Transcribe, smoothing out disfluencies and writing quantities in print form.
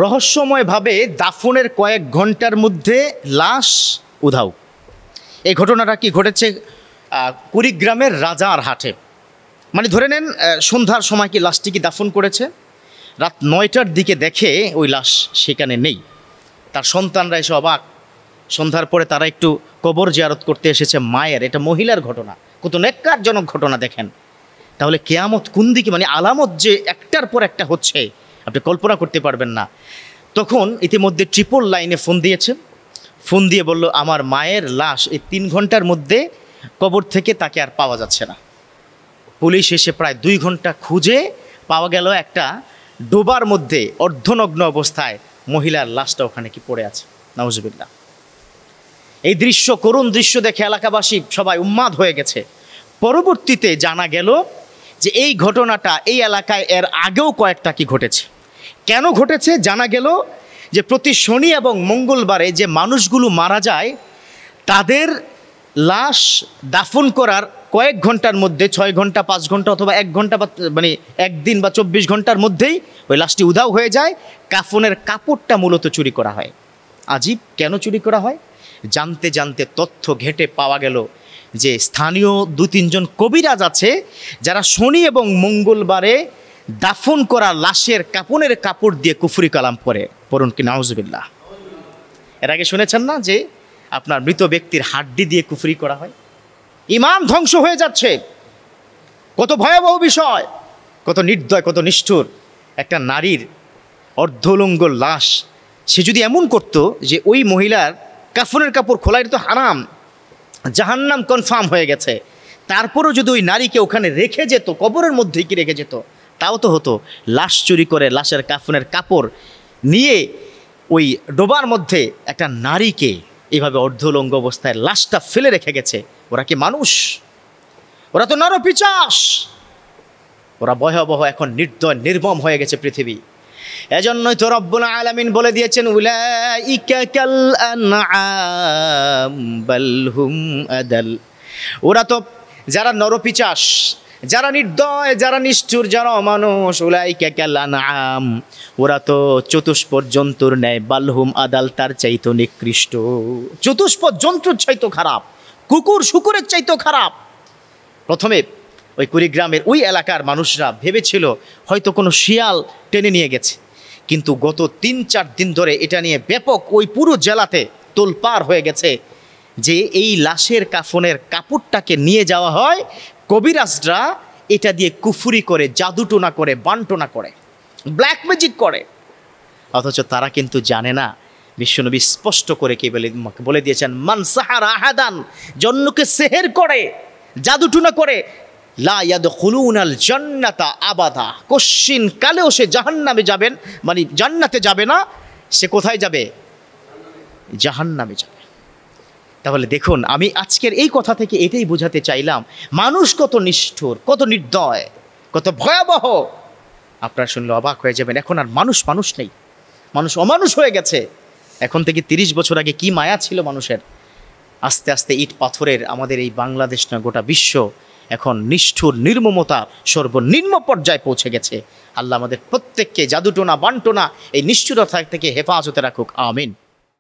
রহস্যময়ভাবে দাফনের কয়েক ঘন্টার মধ্যে লাশ উধাও। এই ঘটনাটা কি ঘটেছে কুড়িগ্রামের রাজার হাটে। মানে ধরে নেন সন্ধ্যার সময় কি লাশটিকে দাফন করেছে, রাত 9টার দিকে দেখে ওই লাশ সেখানে নেই। তার সন্তানরা এসে অবাক। সন্ধ্যার পরে তারা একটু কবর জিয়ারত করতে এসেছে মায়ের। এটা মহিলার ঘটনা, কত নেক্কারজনক ঘটনা দেখেন। তাহলে কেয়ামত কোন দিকে, মানে আলামত যে একটার পর একটা হচ্ছে আপনি কল্পনা করতে পারবেন না। তখন ইতিমধ্যে ট্রিপল লাইনে ফোন দিয়েছে। ফোন দিয়ে বলল আমার মায়ের লাশ এই 3 ঘন্টার মধ্যে কবর থেকে তাকে আর পাওয়া যাচ্ছে না। পুলিশ এসে প্রায় 2 ঘন্টা খুঁজে পাওয়া গেল একটা ডোবার মধ্যে অর্ধনগ্ন অবস্থায় মহিলার লাশটা ওখানে কি পড়ে আছে। নাউজুবিল্লাহ। এই দৃশ্য, করুণ দৃশ্য দেখে এলাকাবাসী সবাই উন্মাদ হয়ে গেছে। পরবর্তীতে জানা গেল যে এই ঘটনাটা এই এলাকায় এর আগেও কয়েকটা কি ঘটেছে। কেন ঘটেছে জানা গেল যে প্রতি শনি এবং মঙ্গলবারে যে মানুষগুলো মারা যায় তাদের লাশ দাফন করার কয়েক ঘন্টার মধ্যে, 6 ঘন্টা 5 ঘন্টা অথবা 1 ঘন্টা বা মানে 1 দিন বা 24 ঘন্টার মধ্যেই ওই লাশটি উধাও হয়ে যায়। কাফনের কাপড়টা মূলত চুরি করা হয়। আজীব, কেন চুরি করা হয়? জানতে জানতে তথ্য ঘেঁটে পাওয়া গেল যে স্থানীয় 2-3 জন কবিরাজ আছে যারা শনি এবং মঙ্গলবারে দাফন করা লাশের কাফনের কাপড় দিয়ে কুফরি কালাম করে। পড়ুন কি নাউজুবিল্লাহ। এর আগে শুনেছেন না যে আপনার মৃত ব্যক্তির হাড্ডি দিয়ে কুফরি করা হয়? ঈমান ধ্বংস হয়ে যাচ্ছে। কত ভয়াবহ বিষয়, কত নির্দয়, কত নিষ্ঠুর। একটা নারীর অর্ধলঙ্গ লাশ সে যদি এমন করতো যে ওই মহিলার কাফনের কাপড় খোলা, এটা তো হারাম, জাহান্নাম কনফার্ম হয়ে গেছে, তারপরও যদি ওই নারীকে ওখানে রেখে যেত, কবরের মধ্যেই কি রেখে যেত, তাও তো হতো। লাশ চুরি করে লাশের কাফনের কাপড় নিয়ে ওই ডোবার মধ্যে একটা নারীকে এইভাবে অর্ধলঙ্গ অবস্থায় লাশটা ফেলে রেখে গেছে। ওরা কি মানুষ? ওরা তো নরপিশাচ। ওরা ভয়াবহ, এখন নির্দয় নির্মম হয়ে গেছে পৃথিবী। এজন্যই তো রব্বুল আলামিন বলে দিয়েছেন উলাইকা কাল আনআম বাল হুম আদাল। ওরা তো যারা নরপিশাচ, যারা নির্দয়, যারা নিষ্ঠুর, যারা অমানুষ, উলাইকা কাল আনআম, ওরা তো চতুষ্পদ জন্তুর ন্যায়, বালহুম আদাল, তার চাইতো নিকৃষ্ট। চতুষ্পদ জন্তুর চাইতো খারাপ, কুকুর শুকুরের চাইতো খারাপ। প্রথমে ওই কুড়িগ্রামের ওই এলাকার মানুষরা ভেবেছিল হয়তো কোনো শিয়াল টেনে নিয়ে গেছে, কিন্তু গত 3-4 দিন ধরে এটা নিয়ে ব্যাপক ওই পুরো জেলাতে তোলপাড় হয়ে গেছে যে এই লাশের কাফনের কাপড়টাকে নিয়ে যাওয়া হয়, কবিরাজরা এটা দিয়ে কুফরি করে, জাদুটোনা করে, বানটোনা করে, ব্ল্যাক ম্যাজিক করে। অথচ তারা কিন্তু জানে না, বিশ্বনবী স্পষ্ট করে কি বলে দিয়েছেন, মান সাহারা আহাদান, জন্যকে সেহের করে, জাদুটোনা করে, লা ইয়াদখুলুনাল জান্নাতা আবাদা, কশিন কালেও সে জাহান্নামে যাবেন, মানে জান্নাতে যাবে না। সে কোথায় যাবে? জাহান্নামে যাবে। তাহলে দেখুন, আমি আজকের এই কথা থেকে এটাই বোঝাতে চাইলাম, মানুষ কত নিষ্ঠুর, কত নির্দয়, কত ভয়াবহ। আপনারা শুনলে অবাক হয়ে যাবেন। এখন আর মানুষ মানুষ নেই, মানুষ অমানুষ হয়ে গেছে। এখন থেকে 30 বছর আগে কি মায়া ছিল মানুষের। আস্তে আস্তে ইট পাথরের আমাদের এই বাংলাদেশ না, গোটা বিশ্ব এখন নিষ্ঠুর নির্মমতা সর্বনিম্ন পর্যায়ে পৌঁছে গেছে। আল্লাহ আমাদের প্রত্যেককে জাদুটোনা বানটোনা এই নিষ্ঠুরতা থেকে হেফাজতে রাখুক, আমিন।